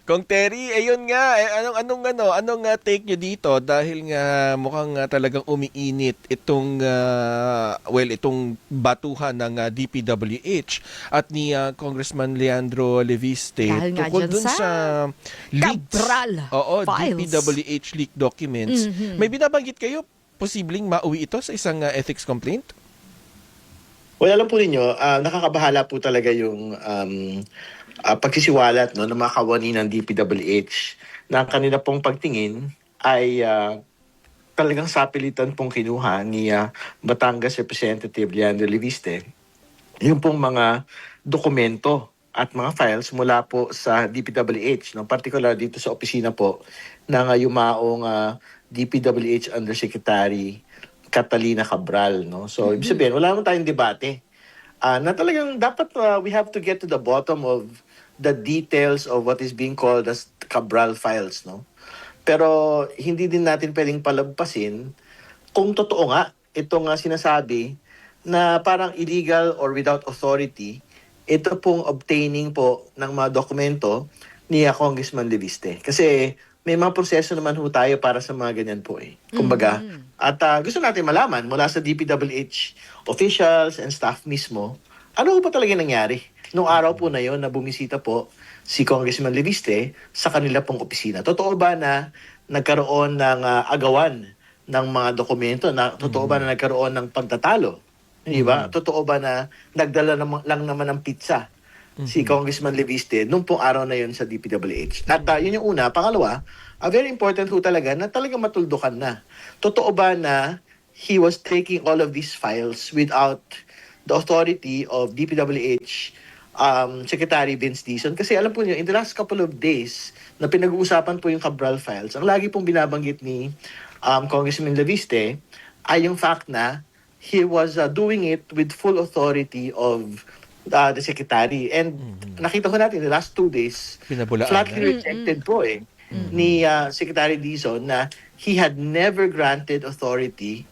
Kung Terry, ayun nga, anong take nyo dito dahil nga mukhang talagang umiinit itong itong batuhan ng DPWH at ni Congressman Leandro Leviste Dahil nga tungkol dyan dun sa sa leaks. Cabral Oo, Files. DPWH leak documents. May binabanggit kayo posibleng mauwi ito sa isang ethics complaint? Well, alam po ninyo, nakakabahala po talaga yung pagsisiwalat no, ng mga kawani ng DPWH na ang kanila pong pagtingin ay talagang sapilitan pong kinuha ni Batangas Representative Leandro Leviste yung pong mga dokumento at mga files mula po sa DPWH, no? Particular dito sa opisina po ng yumaong DPWH Undersecretary Catalina Cabral. No? So, ibig sabihin, wala naman tayong debate. Na talagang dapat we have to get to the bottom of the details of what is being called as Cabral files. No? Pero hindi din natin pwedeng palagpasin kung totoo nga itong sinasabi na parang illegal or without authority, ito pong obtaining po ng mga dokumento ni Congressman Leviste. Kasi may mga proseso naman ho tayo para sa mga ganyan po eh. Kumbaga, at gusto natin malaman mula sa DPWH officials and staff mismo, ano ho ba talaga nangyari nung araw po na yon na bumisita po si Congressman Leviste sa kanila pong opisina. Totoo ba na nagkaroon ng agawan ng mga dokumento? Totoo ba na nagkaroon ng pagtatalo? Hindi ba? Totoo ba na nagdala lang naman ng pizza si Congressman Leviste nung pong araw na yun sa DPWH? At yun yung una. Pangalawa, very important ho talaga na talaga matuldukan na. Totoo ba na he was taking all of these files without the authority of DPWH Secretary Vince Dizon? Kasi alam po niyo, in the last couple of days na pinag-uusapan po yung Cabral files, ang lagi pong binabanggit ni Congressman Leviste ay yung fact na he was doing it with full authority of the secretary. And nakita ko natin the last 2 days, Pinabulaan flatly na. rejected po ni Secretary Dizon na he had never granted authority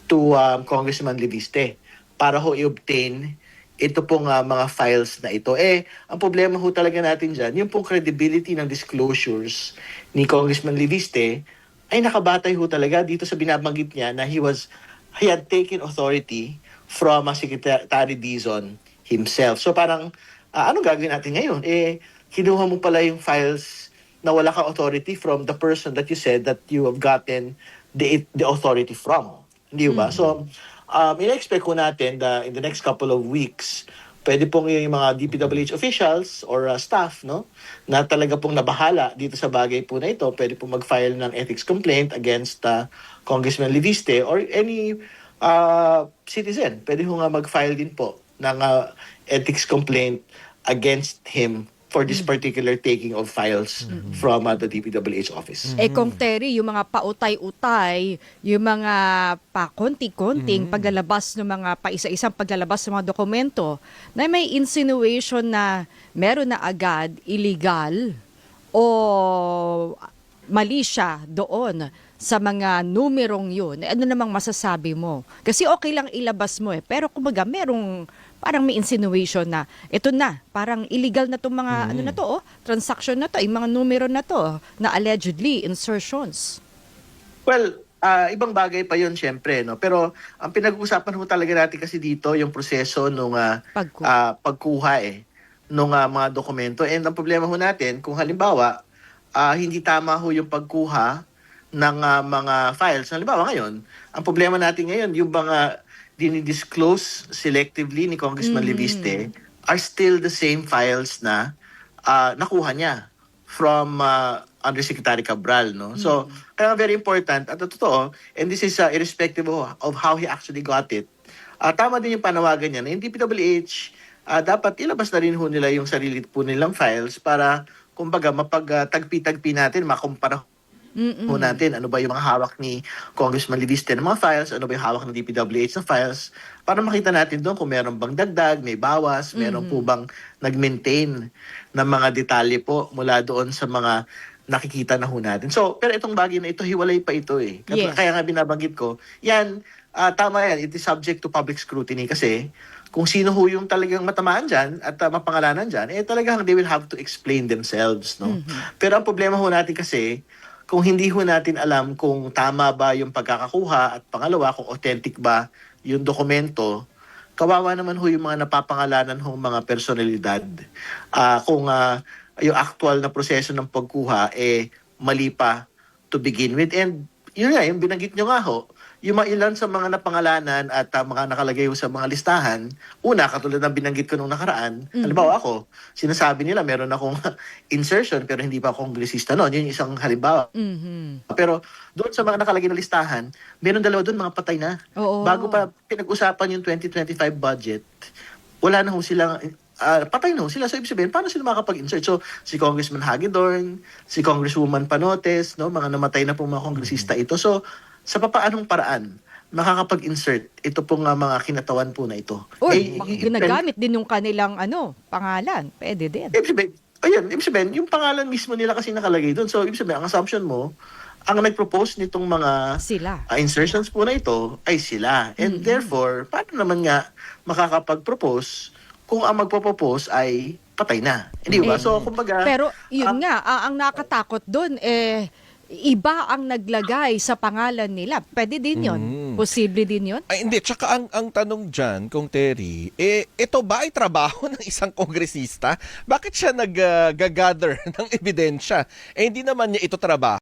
to Congressman Leviste para ho i-obtain ito pong mga files na ito. Ang problema ho talaga natin dyan, yung pong credibility ng disclosures ni Congressman Leviste ay nakabatay ho talaga dito sa binabanggit niya na he had taken authority from Secretary Dizon himself. So parang, anong gagawin natin ngayon? Kinuha mo pala yung files na wala kang authority from the person that you said that you have gotten the authority from. Hindi ba? So, ina-expect ko natin na in the next couple of weeks, pwede pong yung mga DPWH officials or staff, no, na talaga pong nabahala dito sa bagay po na ito, pwede pong mag-file ng ethics complaint against Congressman Leviste or any citizen. Pwede po nga mag-file din po ng ethics complaint against him for this particular taking of files from the DPWH office. Kung Terry, yung mga pautay-utay, yung mga pakonti-konting paglalabas ng mga paisa-isang paglalabas ng mga dokumento, na may insinuation na meron na agad illegal o mali siya doon sa mga numerong yun, ano namang masasabi mo? Kasi okay lang ilabas mo pero kumbaga merong parang may insinuation na ito na, parang illegal na itong mga ano na to, transaction na to, yung mga numero na to, na allegedly insertions. Well, ibang bagay pa yun syempre, no? Pero ang pinag-uusapan ho talaga natin kasi dito yung proseso nung pagkuha nung mga dokumento. And ang problema ho natin, kung halimbawa, hindi tama ho yung pagkuha ng mga files. Halimbawa ngayon, ang problema natin ngayon, yung mga dinidisclose selectively ni Congressman Leviste are still the same files na nakuha niya from Undersecretary Cabral. No? So, kaya very important, at totoo, and this is irrespective of how he actually got it, tama din yung panawagan niya na yung DPWH, dapat ilabas na rin ho nila yung sarili po nilang files para, kumbaga, mapagtagpi-tagpi natin, makumpara po natin ano ba yung mga hawak ni Congressman Leviste ng mga files, ano ba yung hawak ng DPWH na files, para makita natin doon kung meron bang dagdag, may bawas, meron po bang nag-maintain ng mga detalye po mula doon sa mga nakikita na ho natin. So, pero itong bagay na ito, hiwalay pa ito Yes. Kaya nga binabanggit ko, yan, tama yan, it is subject to public scrutiny kasi kung sino ho yung talagang matamaan dyan at mapangalanan dyan, eh talagang they will have to explain themselves, no? Pero ang problema ho natin kasi, kung hindi ho natin alam kung tama ba yung pagkakakuha at pangalawa, kung authentic ba yung dokumento, kawawa naman ho yung mga napapangalanan ho mga personalidad. Kung yung actual na proseso ng pagkuha, eh mali pa to begin with. And yun nga, yung binanggit nyo nga ho, yung mga ilan sa mga napangalanan at mga nakalagay ho sa mga listahan, una, katulad ng binanggit ko nung nakaraan, halimbawa ako, sinasabi nila meron akong insertion pero hindi pa ako kongresista noon. Yun yung isang halimbawa. Pero doon sa mga nakalagay na listahan, meron dalawa doon mga patay na. Oo. Bago pa pinag-usapan yung 2025 budget, wala na ho silang patay na ho sila. So, ibig sabihin, paano sila makakapag-insert? So, si Congressman Hagedorn, si Congresswoman Panotes, no, mga namatay na pong mga kongresista ito. So, sa papaanong paraan makakapag-insert ito pong mga kinatawan po na ito? Or Depende- ginagamit din yung kanilang pangalan. Pwede din. Ibig sabihin, ibig sabihin, yung pangalan mismo nila kasi nakalagay doon. So, ibig sabihin, ang assumption mo, ang nag-propose nitong mga Sila. insertions po na ito ay sila. And therefore, paano naman nga makakapag-propose kung ang magpo-propose ay patay na? Hindi ba? So, kumbaga... Pero yun nga, ang nakatakot doon, iba ang naglagay sa pangalan nila. Pwede din yun. Posible din yun. Ay, hindi. Tsaka ang tanong dyan, kung Terry, ito ba ay trabaho ng isang kongresista? Bakit siya nag-gather ng ebidensya? Hindi naman niya ito trabaho.